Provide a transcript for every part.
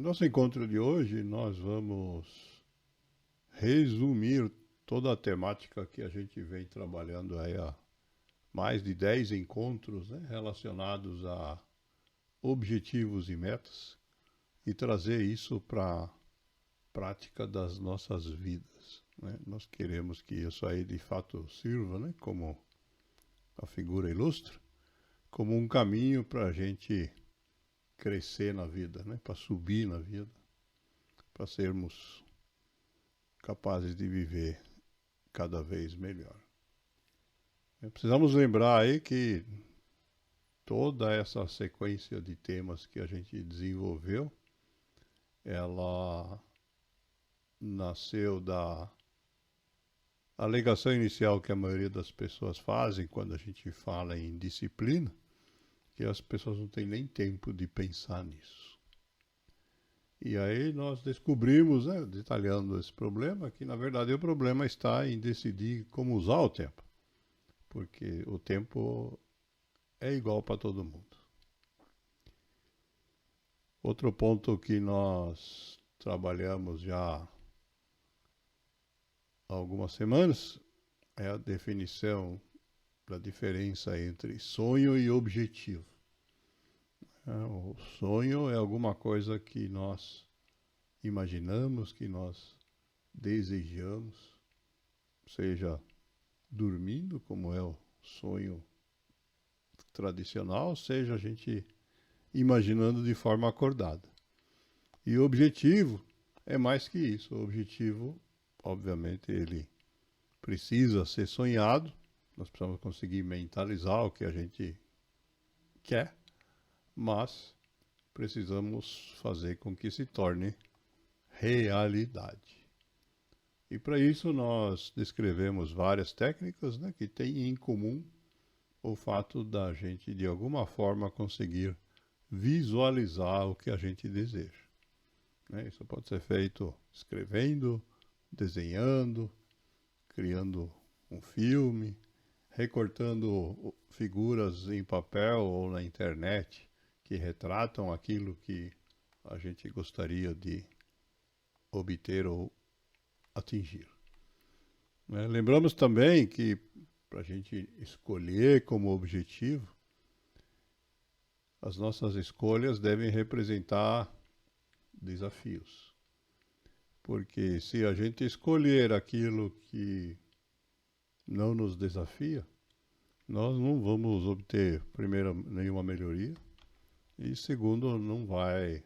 nosso encontro de hoje, nós vamos resumir toda a temática que a gente vem trabalhando aí há mais de 10 encontros, né, relacionados a objetivos e metas e trazer isso para a prática das nossas vidas, né? Nós queremos que isso aí de fato sirva, né, como a figura ilustra, como um caminho para a gente crescer na vida, né, para subir na vida, para sermos capazes de viver cada vez melhor. Precisamos lembrar aí que toda essa sequência de temas que a gente desenvolveu, ela nasceu da alegação inicial que a maioria das pessoas fazem quando a gente fala em disciplina, que as pessoas não têm nem tempo de pensar nisso. E aí nós descobrimos, né, detalhando esse problema, que na verdade o problema está em decidir como usar o tempo, porque o tempo é igual para todo mundo. Outro ponto que nós trabalhamos já há algumas semanas é a definição da diferença entre sonho e objetivo. O sonho é alguma coisa que nós imaginamos, que nós desejamos, seja dormindo, como é o sonho tradicional, seja a gente imaginando de forma acordada. E o objetivo é mais que isso. O objetivo, obviamente, ele precisa ser sonhado, nós precisamos conseguir mentalizar o que a gente quer, mas precisamos fazer com que se torne realidade. E para isso nós descrevemos várias técnicas, né, que têm em comum o fato da gente, de alguma forma, conseguir visualizar o que a gente deseja. Isso pode ser feito escrevendo, desenhando, criando um filme, recortando figuras em papel ou na internet que retratam aquilo que a gente gostaria de obter ou atingir. Lembramos também que para a gente escolher como objetivo, as nossas escolhas devem representar desafios. Porque se a gente escolher aquilo que não nos desafia, nós não vamos obter, primeiro, nenhuma melhoria, e segundo, não vai,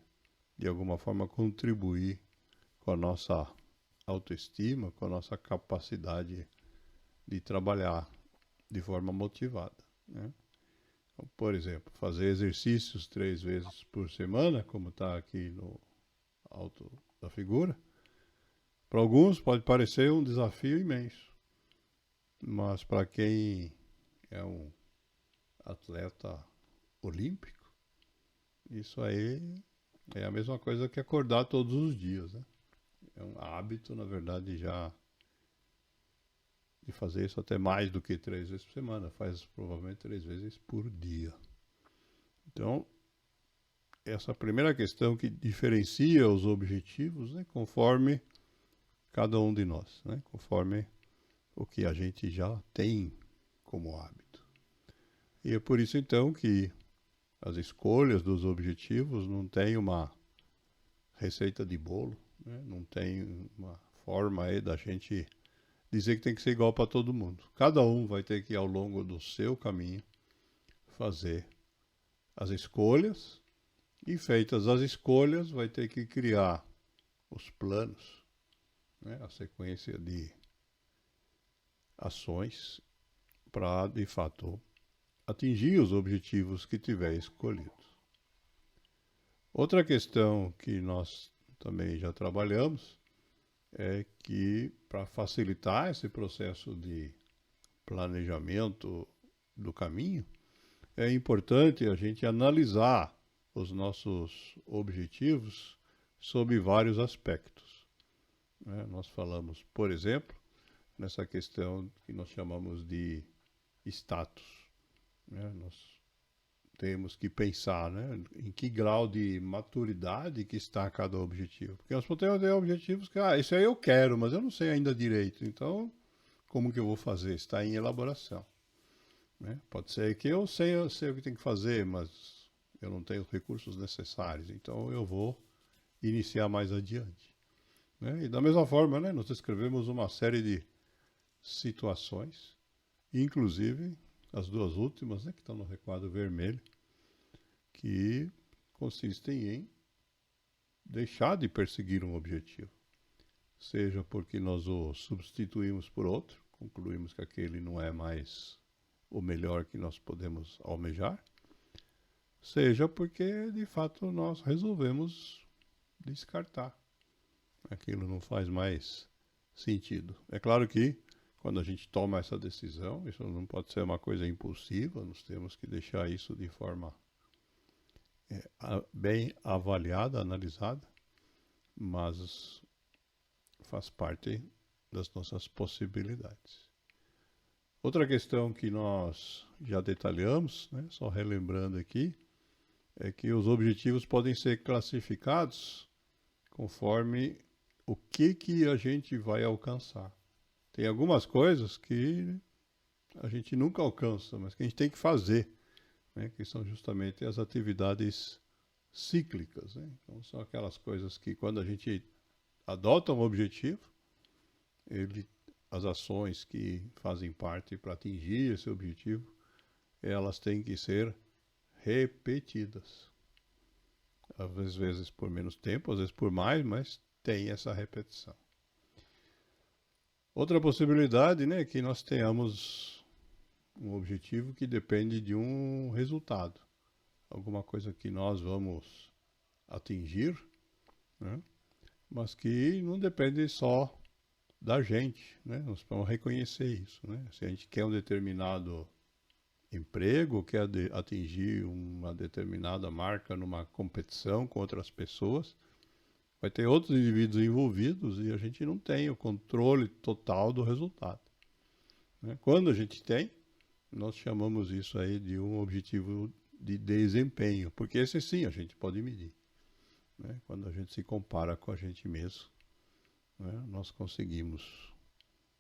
de alguma forma, contribuir com a nossa autoestima, com a nossa capacidade de trabalhar de forma motivada, né? Então, por exemplo, fazer exercícios 3 vezes por semana, como está aqui no alto da figura, para alguns pode parecer um desafio imenso, mas para quem é um atleta olímpico, isso aí é a mesma coisa que acordar todos os dias, né? É um hábito, na verdade, já de fazer isso até mais do que 3 vezes por semana, faz provavelmente 3 vezes por dia. Então, essa primeira questão que diferencia os objetivos, né, conforme cada um de nós, né, conforme o que a gente já tem como hábito. E é por isso então que as escolhas dos objetivos não tem uma receita de bolo, né, não tem uma forma aí da gente dizer que tem que ser igual para todo mundo. Cada um vai ter que, ao longo do seu caminho, fazer as escolhas, e feitas as escolhas, vai ter que criar os planos, né, a sequência de ações para, de fato, atingir os objetivos que tiver escolhido. Outra questão que nós também já trabalhamos é que, para facilitar esse processo de planejamento do caminho, é importante a gente analisar os nossos objetivos sob vários aspectos, né? Nós falamos, por exemplo, nessa questão que nós chamamos de status, né? Nós temos que pensar, né? Em que grau de maturidade que está cada objetivo. Porque nós podemos ter objetivos que, isso aí eu quero, mas eu não sei ainda direito. Então, como que eu vou fazer? Está em elaboração. Né? Pode ser que eu sei o que tem que fazer, mas eu não tenho os recursos necessários. Então, eu vou iniciar mais adiante. Né? E da mesma forma, né, nós descrevemos uma série de situações, inclusive as duas últimas, né, que estão no requadro vermelho, que consistem em deixar de perseguir um objetivo. Seja porque nós o substituímos por outro, concluímos que aquele não é mais o melhor que nós podemos almejar, seja porque de fato nós resolvemos descartar. Aquilo não faz mais sentido. É claro que quando a gente toma essa decisão, isso não pode ser uma coisa impulsiva, nós temos que deixar isso de forma bem avaliada, analisada, mas faz parte das nossas possibilidades. Outra questão que nós já detalhamos, né, só relembrando aqui, é que os objetivos podem ser classificados conforme o que a gente vai alcançar. Tem algumas coisas que a gente nunca alcança, mas que a gente tem que fazer, né, que são justamente as atividades cíclicas. Né? Então, são aquelas coisas que quando a gente adota um objetivo, as ações que fazem parte para atingir esse objetivo, elas têm que ser repetidas. Às vezes por menos tempo, às vezes por mais, mas tem essa repetição. Outra possibilidade, né, é que nós tenhamos um objetivo que depende de um resultado. Alguma coisa que nós vamos atingir, né, mas que não depende só da gente, né? Nós vamos reconhecer isso, né? Se a gente quer um determinado emprego, quer atingir uma determinada marca numa competição com outras pessoas, vai ter outros indivíduos envolvidos e a gente não tem o controle total do resultado. Né? Quando a gente tem, nós chamamos isso aí de um objetivo de desempenho, porque esse sim a gente pode medir. Né? Quando a gente se compara com a gente mesmo, né, nós conseguimos,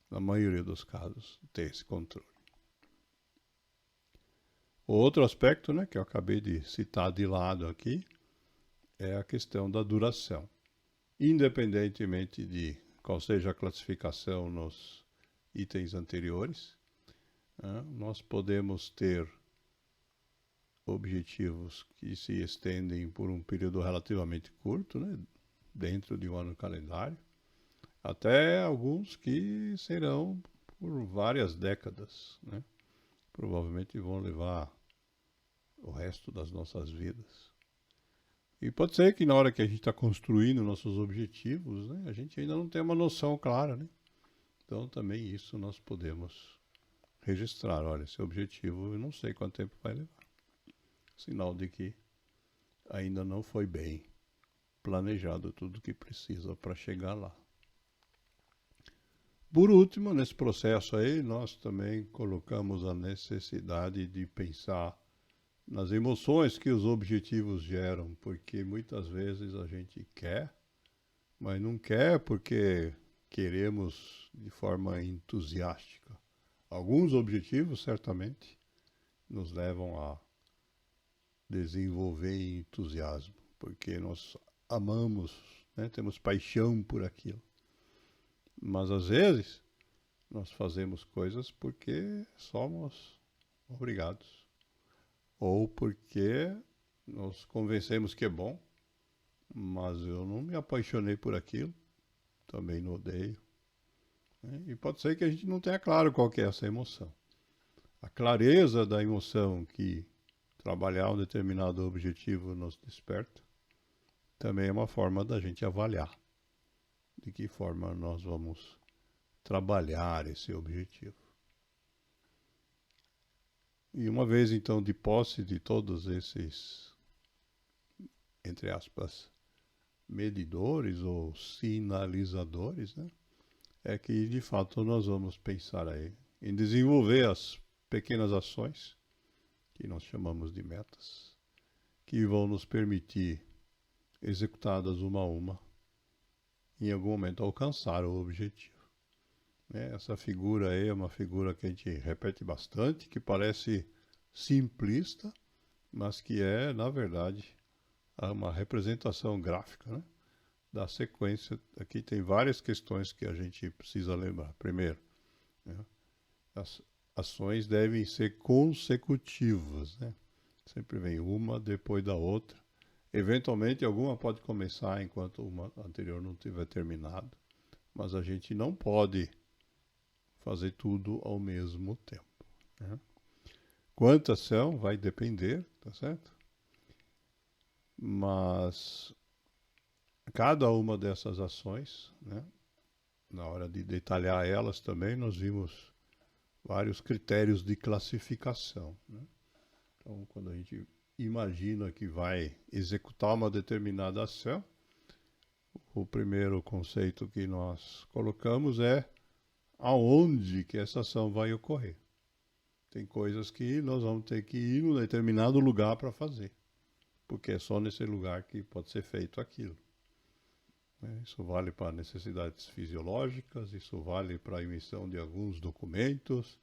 na maioria dos casos, ter esse controle. O outro aspecto, né, que eu acabei de citar de lado aqui, é a questão da duração. Independentemente de qual seja a classificação nos itens anteriores, né, nós podemos ter objetivos que se estendem por um período relativamente curto, né, dentro de um ano calendário, até alguns que serão por várias décadas, né? Provavelmente vão levar o resto das nossas vidas. E pode ser que na hora que a gente está construindo nossos objetivos, né, a gente ainda não tem uma noção clara, né? Então também isso nós podemos registrar. Olha, esse objetivo eu não sei quanto tempo vai levar. Sinal de que ainda não foi bem planejado tudo o que precisa para chegar lá. Por último, nesse processo aí, nós também colocamos a necessidade de pensar nas emoções que os objetivos geram, porque muitas vezes a gente quer, mas não quer porque queremos de forma entusiástica. Alguns objetivos, certamente, nos levam a desenvolver entusiasmo, porque nós amamos, né, temos paixão por aquilo. Mas às vezes nós fazemos coisas porque somos obrigados, ou porque nós convencemos que é bom, mas eu não me apaixonei por aquilo, também não odeio. Né? E pode ser que a gente não tenha claro qual que é essa emoção. A clareza da emoção que trabalhar um determinado objetivo nos desperta também é uma forma da gente avaliar de que forma nós vamos trabalhar esse objetivo. E uma vez então de posse de todos esses, entre aspas, medidores ou sinalizadores, né, é que de fato nós vamos pensar aí em desenvolver as pequenas ações que nós chamamos de metas, que vão nos permitir, executadas uma a uma, em algum momento alcançar o objetivo. Essa figura aí é uma figura que a gente repete bastante, que parece simplista, mas que é, na verdade, uma representação gráfica, né, da sequência. Aqui tem várias questões que a gente precisa lembrar. Primeiro, né, as ações devem ser consecutivas, né? Sempre vem uma depois da outra. Eventualmente, alguma pode começar enquanto uma anterior não tiver terminado, mas a gente não pode fazer tudo ao mesmo tempo, né? Quantas são, vai depender, tá certo? Mas cada uma dessas ações, né, na hora de detalhar elas também, nós vimos vários critérios de classificação, né? Então, quando a gente imagina que vai executar uma determinada ação, o primeiro conceito que nós colocamos é aonde que essa ação vai ocorrer. Tem coisas que nós vamos ter que ir num determinado lugar para fazer, porque é só nesse lugar que pode ser feito aquilo. Isso vale para necessidades fisiológicas, isso vale para a emissão de alguns documentos,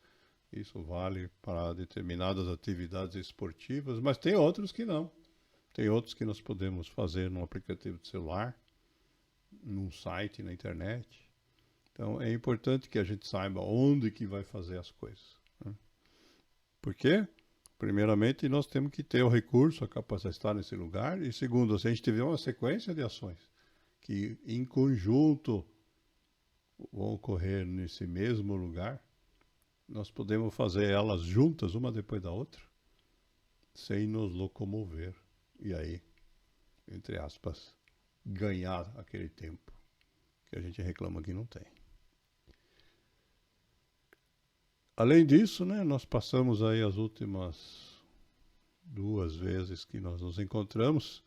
isso vale para determinadas atividades esportivas, mas tem outros que não. Tem outros que nós podemos fazer num aplicativo de celular, num site, na internet. Então é importante que a gente saiba onde que vai fazer as coisas, né? Por quê? Primeiramente, nós temos que ter o recurso, a capacidade de estar nesse lugar. E segundo, se a gente tiver uma sequência de ações que em conjunto vão ocorrer nesse mesmo lugar, nós podemos fazer elas juntas, uma depois da outra, sem nos locomover. E aí, entre aspas, ganhar aquele tempo que a gente reclama que não tem. Além disso, né, nós passamos aí as últimas 2 vezes que nós nos encontramos,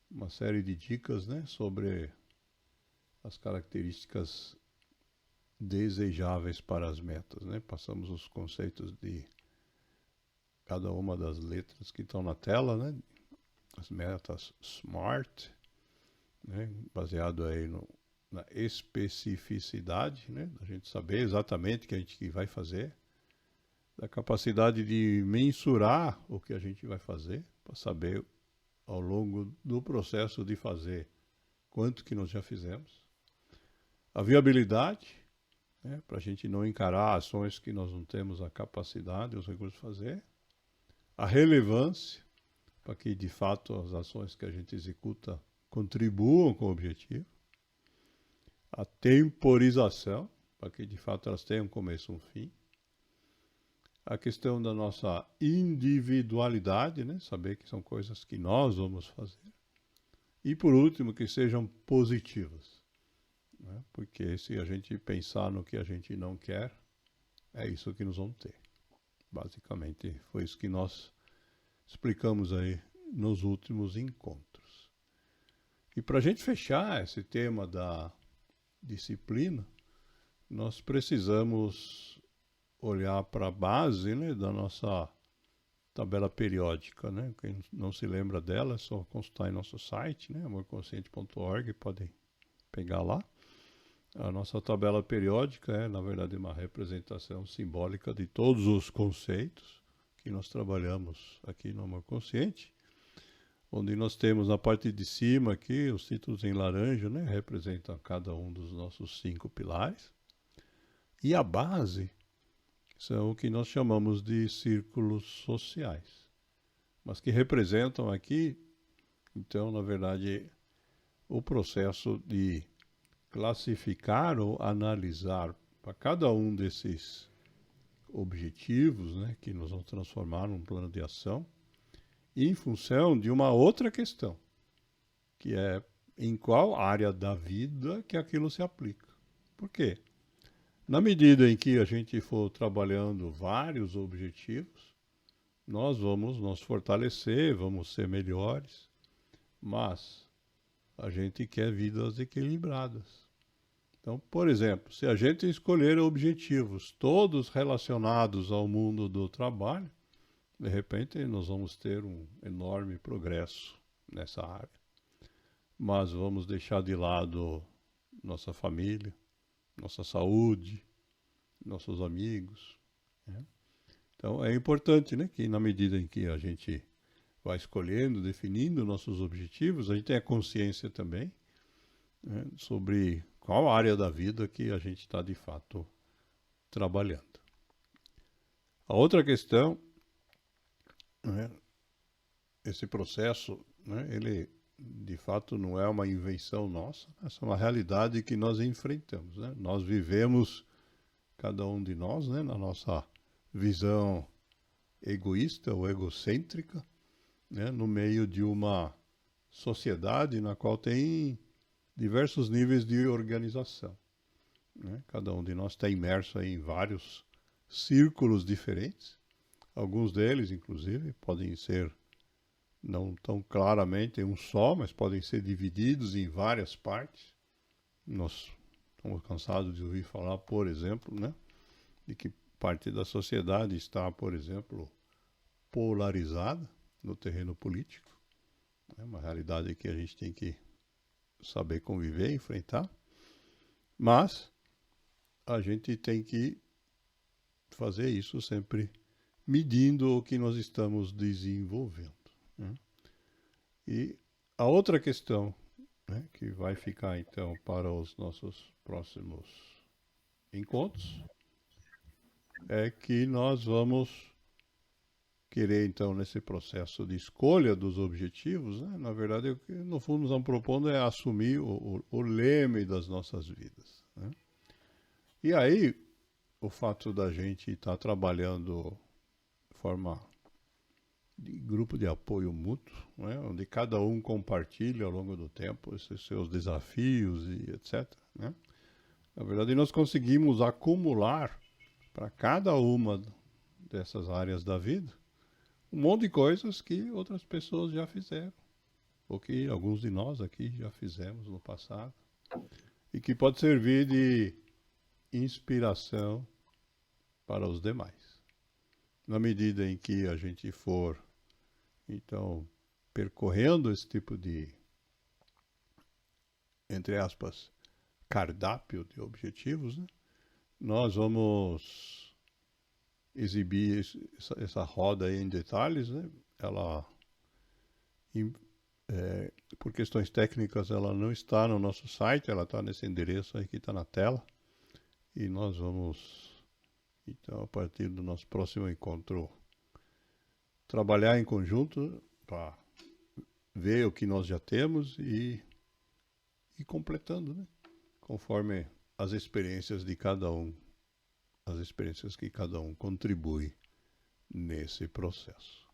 uma série de dicas, né, sobre as características desejáveis para as metas, né? Passamos os conceitos de cada uma das letras que estão na tela, né? As metas SMART, né, baseado aí na especificidade, né, da gente saber exatamente o que a gente vai fazer, da capacidade de mensurar o que a gente vai fazer, para saber ao longo do processo de fazer quanto que nós já fizemos, a viabilidade, né, para a gente não encarar ações que nós não temos a capacidade, os recursos de fazer, a relevância, para que de fato as ações que a gente executa contribuam com o objetivo, a temporização, para que de fato elas tenham um começo e um fim, a questão da nossa individualidade, né? Saber que são coisas que nós vamos fazer, e por último, que sejam positivas, né? Porque se a gente pensar no que a gente não quer, é isso que nós vamos ter. Basicamente foi isso que nós explicamos aí nos últimos encontros. E para a gente fechar esse tema da disciplina, nós precisamos olhar para a base, né, da nossa tabela periódica, né? Quem não se lembra dela, é só consultar em nosso site, né, amorconsciente.org, podem pegar lá. A nossa tabela periódica é, na verdade, uma representação simbólica de todos os conceitos que nós trabalhamos aqui no Amor Consciente, onde nós temos na parte de cima aqui, os títulos em laranja, né, representam cada um dos nossos 5 pilares. E a base são o que nós chamamos de círculos sociais, mas que representam aqui, então, na verdade, o processo de classificar ou analisar para cada um desses objetivos, né, que nós vamos transformar num plano de ação, em função de uma outra questão, que é em qual área da vida que aquilo se aplica. Por quê? Na medida em que a gente for trabalhando vários objetivos, nós vamos nos fortalecer, vamos ser melhores, mas a gente quer vidas equilibradas. Então, por exemplo, se a gente escolher objetivos todos relacionados ao mundo do trabalho, de repente nós vamos ter um enorme progresso nessa área, mas vamos deixar de lado nossa família, nossa saúde, nossos amigos, né? Então é importante, né, que na medida em que a gente vai escolhendo, definindo nossos objetivos, a gente tenha consciência também, né, sobre qual área da vida que a gente está de fato trabalhando. A outra questão, né, esse processo, né, ele de fato não é uma invenção nossa, essa é uma realidade que nós enfrentamos, né? Nós vivemos, cada um de nós, né, na nossa visão egoísta ou egocêntrica, né, no meio de uma sociedade na qual tem diversos níveis de organização, né? Cada um de nós está imerso aí em vários círculos diferentes. Alguns deles, inclusive, podem ser não tão claramente um só, mas podem ser divididos em várias partes. Nós estamos cansados de ouvir falar, por exemplo, né, de que parte da sociedade está, por exemplo, polarizada no terreno político. É uma realidade que a gente tem que saber conviver, enfrentar. Mas a gente tem que fazer isso sempre medindo o que nós estamos desenvolvendo, né? E a outra questão, né, que vai ficar então para os nossos próximos encontros é que nós vamos querer então nesse processo de escolha dos objetivos, né, na verdade o que no fundo nós estamos propondo é assumir o leme das nossas vidas, né? E aí o fato da gente estar trabalhando de forma de grupo de apoio mútuo, né, onde cada um compartilha ao longo do tempo esses seus desafios e etc, né? Na verdade, nós conseguimos acumular para cada uma dessas áreas da vida um monte de coisas que outras pessoas já fizeram, ou que alguns de nós aqui já fizemos no passado, e que pode servir de inspiração para os demais. Na medida em que a gente for então, percorrendo esse tipo de, entre aspas, cardápio de objetivos, né, nós vamos exibir essa roda aí em detalhes, né? Ela, por questões técnicas, ela não está no nosso site, ela está nesse endereço aí que está na tela. E nós vamos, então, a partir do nosso próximo encontro, trabalhar em conjunto para ver o que nós já temos e completando, né? Conforme as experiências de cada um, as experiências que cada um contribui nesse processo.